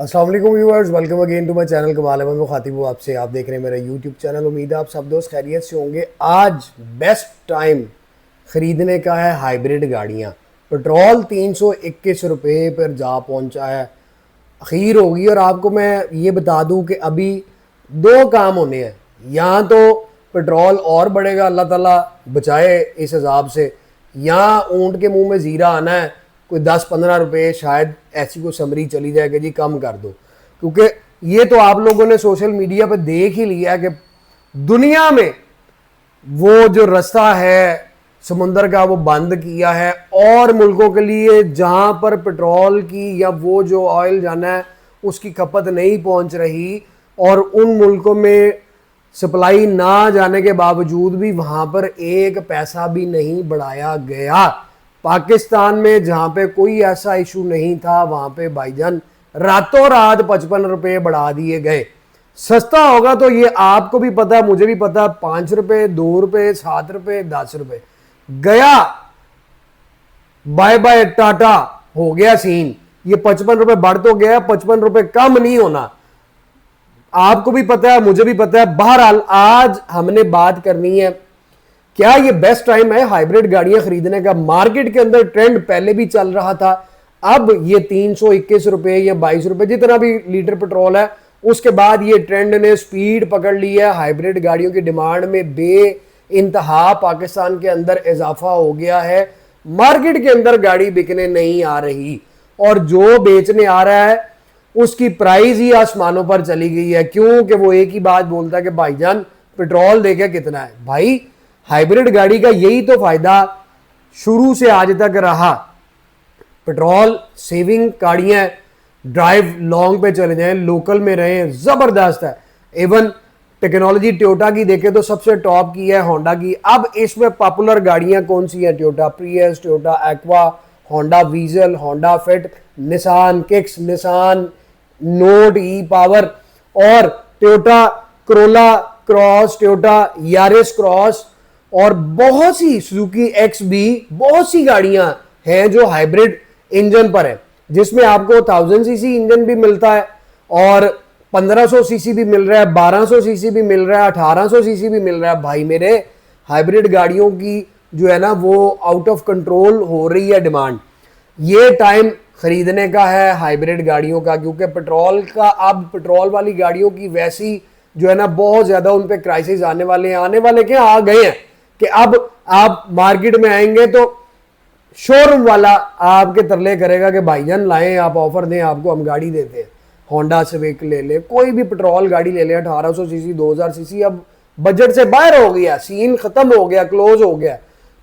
अस्सलाम वालेकुम viewers, welcome again to my channel Kamal Ahmad मुखातिब हूं आपसे। आप देख रहे हैं मेरा यूट्यूब चैनल। उम्मीद है आप सब दोस्त खैरियत से होंगे। आज बेस्ट टाइम ख़रीदने का है हाइब्रिड गाड़ियां। पेट्रोल 321 रुपये पर जा पहुंचा है, अखीर होगी। और आपको मैं ये बता दूं कि अभी दो काम होने हैं। यहाँ तो पेट्रोल और बढ़ेगा, अल्लाह ताला बचाए इस हिसाब से, या ऊँट के मुंह में ज़ीरा आना है, कोई 10-15 रुपये शायद ऐसी कोई समरी चली जाए कि जी कम कर दो। क्योंकि ये तो आप लोगों ने सोशल मीडिया पर देख ही लिया कि दुनिया में वो जो रास्ता है समुंदर का वो बंद किया है, और मुल्कों के लिए जहाँ पर पेट्रोल की या वो जो ऑयल जाना है उसकी खपत नहीं पहुँच रही, और उन मुल्कों में सप्लाई ना जाने के बावजूद भी वहाँ पर एक पैसा भी नहीं बढ़ाया गया। पाकिस्तान में जहाँ पे कोई ऐसा इशू नहीं था, वहाँ पे भाईजान रातों रात 55 रुपये बढ़ा दिए गए। सस्ता होगा तो ये आपको भी पता है, मुझे भी पता है, 5 रुपये, 2 रुपये, 7 रुपये, 10 रुपये गया, बाय बाय टाटा हो गया सीन। ये 55 रुपये बढ़ तो गया, 55 रुपये कम नहीं होना। आपको भी पता है, मुझे भी पता है। बहरहाल आज हमने बात करनी है, क्या ये बेस्ट टाइम है हाइब्रिड गाड़ियां खरीदने का। मार्केट के अंदर ट्रेंड पहले भी चल रहा था, अब ये 321 रुपये या 22 रुपये जितना भी लीटर पेट्रोल है, उसके बाद ये ट्रेंड ने स्पीड पकड़ ली है। हाइब्रिड गाड़ियों की डिमांड में बे इंतहा पाकिस्तान के अंदर इजाफा हो गया है। मार्केट के अंदर गाड़ी बिकने नहीं आ रही, और जो बेचने आ रहा है उसकी प्राइस ही आसमानों पर चली गई है। क्यों कि वो एक ही बात बोलता है कि भाईजान पेट्रोल देखे कितना है। भाई हाइब्रिड गाड़ी का यही तो फायदा शुरू से आज तक रहा, पेट्रोल सेविंग गाड़ियां, ड्राइव लॉन्ग पे चले जाएं, लोकल में रहें, जबरदस्त है। इवन टेक्नोलॉजी टोयोटा की देखें तो सबसे टॉप की है होंडा की। अब इसमें पॉपुलर गाड़ियां कौन सी हैं? Toyota Prius, Toyota Aqua, Honda Vezel, Honda Fit, Nissan Kicks, Nissan Note e power, और Toyota Corolla cross, Toyota Yaris cross, और बहुत सी सुजुकी एक्स भी, बहुत सी गाड़ियां हैं जो हाइब्रिड इंजन पर है, जिसमें आपको 1000 सीसी इंजन भी मिलता है, और 1500 सीसी भी मिल रहा है, 1200 सीसी भी मिल रहा है, 1800 सीसी भी मिल रहा है। भाई मेरे हाइब्रिड गाड़ियों की जो है ना वो आउट ऑफ कंट्रोल हो रही है डिमांड। ये टाइम खरीदने का है हाइब्रिड गाड़ियों का, क्योंकि पेट्रोल का, अब पेट्रोल वाली गाड़ियों की वैसी जो है ना बहुत ज्यादा उन पे क्राइसिस आने वाले हैं, आने वाले क्या आ गए हैं कि अब आप मार्केट में आएंगे तो शोरूम वाला आपके तरले करेगा कि भाईजान लाएं, आप ऑफर दें, आपको हम गाड़ी देते हैं। होंडा सिविक ले ले, कोई भी पेट्रोल गाड़ी ले ले, 1800 सीसी, 2000 सीसी, अब बजट से बाहर हो गया, सीन खत्म हो गया, क्लोज हो गया।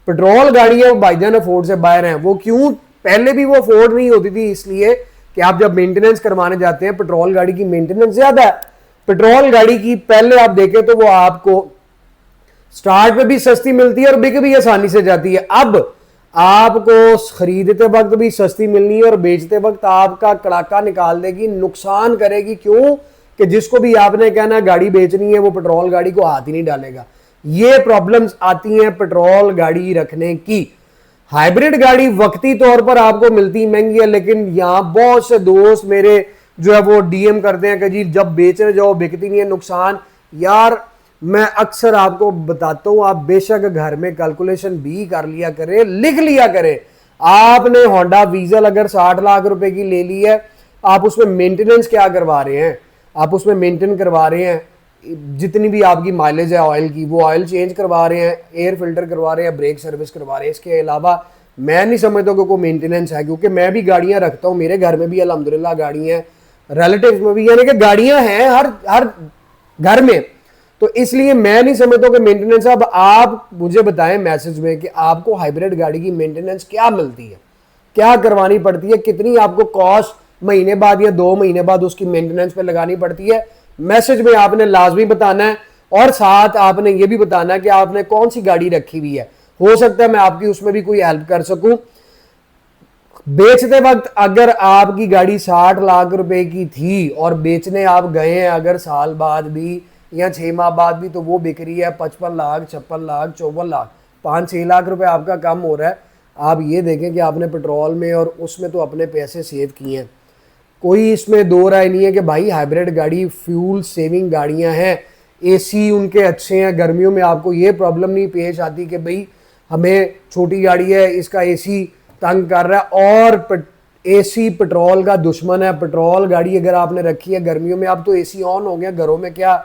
पेट्रोल गाड़ियां भाईजान अफोर्ड से बाहर हैं। वो क्यों? पहले भी वो अफोर्ड नहीं होती थी, इसलिए कि आप जब मेंटेनेंस करवाने जाते हैं, पेट्रोल गाड़ी की मेंटेनेंस ज्यादा है। पेट्रोल गाड़ी की पहले आप देखें तो वो आपको स्टार्ट पे भी सस्ती मिलती है और बिक भी आसानी से जाती है। अब आपको खरीदते वक्त भी सस्ती मिलनी है और बेचते वक्त आपका कड़ाका निकाल देगी, नुकसान करेगी। क्यों कि जिसको भी आपने कहना गाड़ी बेचनी है वो पेट्रोल गाड़ी को हाथ ही नहीं डालेगा। ये प्रॉब्लम्स आती हैं पेट्रोल गाड़ी रखने की। हाइब्रिड गाड़ी वक्ती तौर पर आपको मिलती महंगी है, लेकिन यहां बहुत से दोस्त मेरे जो है वो डीएम करते हैं कि जी जब बेचने जाओ बिकती नहीं है, नुकसान। यार मैं अक्सर आपको बताता हूं, आप बेशक घर में कैलकुलेशन भी कर लिया करें, लिख लिया करें। आपने होंडा वीजल अगर 60 लाख रुपए की ले ली है, आप उसमें मेंटेनेंस क्या करवा रहे हैं? आप उसमें मेंटेन करवा रहे हैं जितनी भी आपकी माइलेज है ऑयल की, वो ऑयल चेंज करवा रहे हैं, एयर फिल्टर करवा रहे हैं, ब्रेक सर्विस करवा रहे हैं। इसके अलावा मैं नहीं समझता कि कोई मेंटेनेंस है, क्योंकि मैं भी गाड़ियां रखता हूं, मेरे घर में भी अल्हम्दुलिल्लाह गाड़ियां हैं, रिलेटिव्स में भी, यानी कि गाड़ियां हैं हर घर में। तो इसलिए मैं नहीं समझता कि मेंटेनेंस। अब आप मुझे बताएं मैसेज में कि आपको हाइब्रिड गाड़ी की मेंटेनेंस क्या मिलती है, क्या करवानी पड़ती है, कितनी आपको कॉस्ट महीने बाद या 2 महीने बाद उसकी मेंटेनेंस पे लगानी पड़ती है। मैसेज में आपने लाजमी बताना है, और साथ आपने ये भी बताना है कि आपने कौन सी गाड़ी रखी हुई है। हो सकता है मैं आपकी उसमें भी कोई हेल्प कर सकूं। बेचते वक्त अगर आपकी गाड़ी 60 लाख रुपए की थी और बेचने आप गए हैं अगर साल बाद भी या 6 माह बाद भी, तो वो बिक रही है 55 लाख, 56 लाख, 54 लाख, 5-6 लाख रुपए आपका कम हो रहा है। आप ये देखें कि आपने पेट्रोल में और उसमें तो अपने पैसे सेव किए हैं। कोई इसमें दो राय नहीं है कि भाई हाइब्रिड गाड़ी फ्यूल सेविंग गाड़ियां हैं, एसी उनके अच्छे हैं, गर्मियों में आपको ये प्रॉब्लम नहीं पेश आती कि भाई हमें छोटी गाड़ी है इसका एसी तंग कर रहा है। और एसी पेट्रोल का दुश्मन है। पेट्रोल गाड़ी अगर आपने रखी है गर्मियों में, अब तो एसी ऑन हो गया घरों में क्या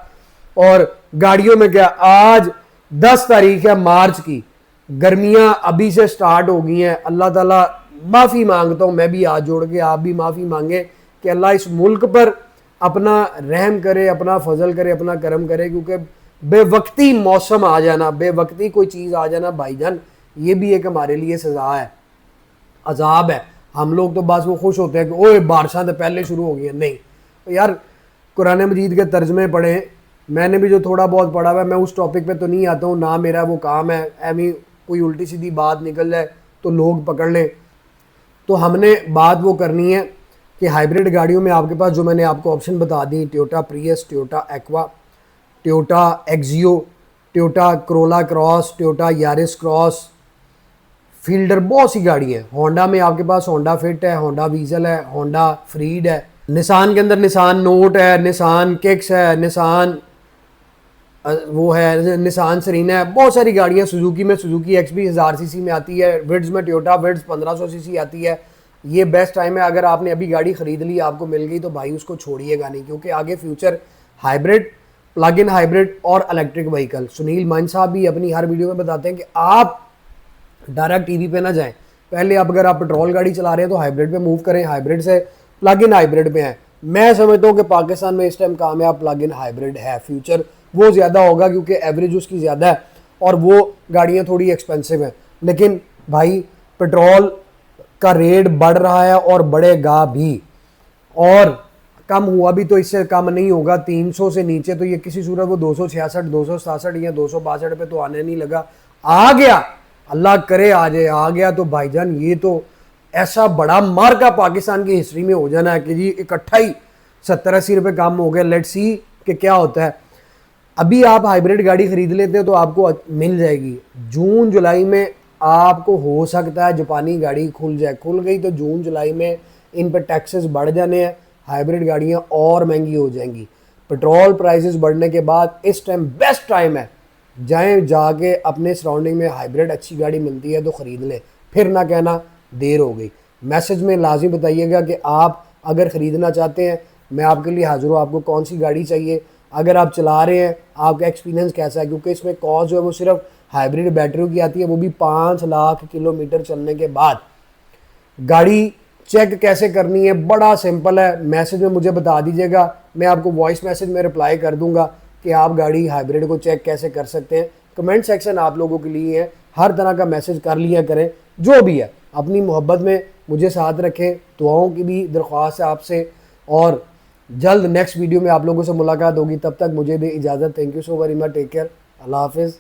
और गाड़ियों में क्या। आज 10 तारीख है मार्च की, गर्मियां अभी से स्टार्ट हो गई हैं। अल्लाह ताला माफ़ी मांगता हूँ, मैं भी हाथ जोड़ के, आप भी माफ़ी मांगे कि अल्लाह इस मुल्क पर अपना रहम करे, अपना फजल करे, अपना करम करे, क्योंकि बेवक्ती मौसम आ जाना, बेवक्ती कोई चीज़ आ जाना भाईजान, ये भी एक हमारे लिए सज़ा है, अजाब है। हम लोग तो बस वो खुश होते हैं कि ओए बारिशां तो पहले शुरू हो गई हैं। नहीं तो यार, कुरान मजीद के तर्जमे पढ़े, मैंने भी जो थोड़ा बहुत पढ़ा हुआ है, मैं उस टॉपिक पे तो नहीं आता हूँ, ना मेरा वो काम है। एमी कोई उल्टी सीधी बात निकल जाए तो लोग पकड़ लें। तो हमने बात वो करनी है कि हाइब्रिड गाड़ियों में आपके पास जो मैंने आपको ऑप्शन बता दी, Toyota Prius, Toyota Aqua, Toyota Axio, Toyota Corolla cross, Toyota Yaris cross, Fielder, बहुत सी गाड़ी है। होंडा में आपके पास होंडा फिट है, होंडा वीजल है, होंडा फ्रीड है। निसान के अंदर निसान नोट है, निसान किक्स है, निसान वो है, निसान सरीना है, बहुत सारी गाड़ियाँ। सुजुकी में सुजुकी एक्सबी 1000 सीसी में आती है। विड्स में टोयोटा विड्स 1500 सीसी आती है। ये बेस्ट टाइम है, अगर आपने अभी गाड़ी खरीद ली, आपको मिल गई, तो भाई उसको छोड़िएगा नहीं, क्योंकि आगे future hybrid, plug in hybrid और इलेक्ट्रिक व्हीकल। सुनील मान साहब भी अपनी हर वीडियो में बताते हैं कि आप डायरेक्ट ईवी पे ना जाएं, पहले आप अगर आप पेट्रोल गाड़ी चला रहे हैं तो हाइब्रिड पे मूव करें, हाइब्रिड से प्लग इन हाइब्रिड पे हैं। मैं समझता हूँ कि पाकिस्तान में इस टाइम कामयाब प्लग इन हाइब्रिड है, फ्यूचर वो ज़्यादा होगा क्योंकि एवरेज उसकी ज़्यादा है और वो गाड़ियाँ थोड़ी एक्सपेंसिव हैं। लेकिन भाई पेट्रोल का रेट बढ़ रहा है और बढ़ेगा भी, और कम हुआ भी तो इससे कम नहीं होगा। 300 से नीचे तो ये किसी सूरत वो 266, 267 या 262 पे तो आने नहीं लगा। आ गया, अल्लाह करे आ जाए, आ गया तो भाईजान ये तो ऐसा बड़ा मार्का पाकिस्तान की हिस्ट्री में हो जाना है कि जी इकट्ठा ही 70-80 रुपये कम हो गए। लेट्स सी कि क्या होता है। अभी आप हाइब्रिड गाड़ी खरीद लेते हो तो आपको मिल जाएगी। जून जुलाई में आपको हो सकता है जापानी गाड़ी खुल जाए, खुल गई तो जून जुलाई में इन पर टैक्सेस बढ़ जाने हैं, हाइब्रिड गाड़ियाँ और महंगी हो जाएंगी। पेट्रोल प्राइसेस बढ़ने के बाद इस टाइम बेस्ट टाइम है, जाएं जाके अपने सराउंडिंग में हाइब्रिड अच्छी गाड़ी मिलती है तो ख़रीद लें, फिर ना कहना देर हो गई। मैसेज में लाजमी बताइएगा कि आप अगर ख़रीदना चाहते हैं, मैं आपके लिए हाजिर हूँ, आपको कौन सी गाड़ी चाहिए, अगर आप चला रहे हैं आपका एक्सपीरियंस कैसा है, क्योंकि इसमें कॉस्ट जो है वो सिर्फ हाइब्रिड बैटरी की आती है, वो भी 5 लाख किलोमीटर चलने के बाद। गाड़ी चेक कैसे करनी है, बड़ा सिंपल है, मैसेज में मुझे बता दीजिएगा, मैं आपको वॉइस मैसेज में रिप्लाई कर दूंगा कि आप गाड़ी हाइब्रिड को चेक कैसे कर सकते हैं। कमेंट सेक्शन आप लोगों के लिए है, हर तरह का मैसेज कर लिया करें, जो भी है अपनी मोहब्बत में मुझे साथ रखें। दुआओं की भी दरख्वास्त है आपसे, और जल्द नेक्स्ट वीडियो में आप लोगों से मुलाकात होगी। तब तक मुझे दे इजाज़त। Thank you so very much, take care, अल्लाह हाफिज़।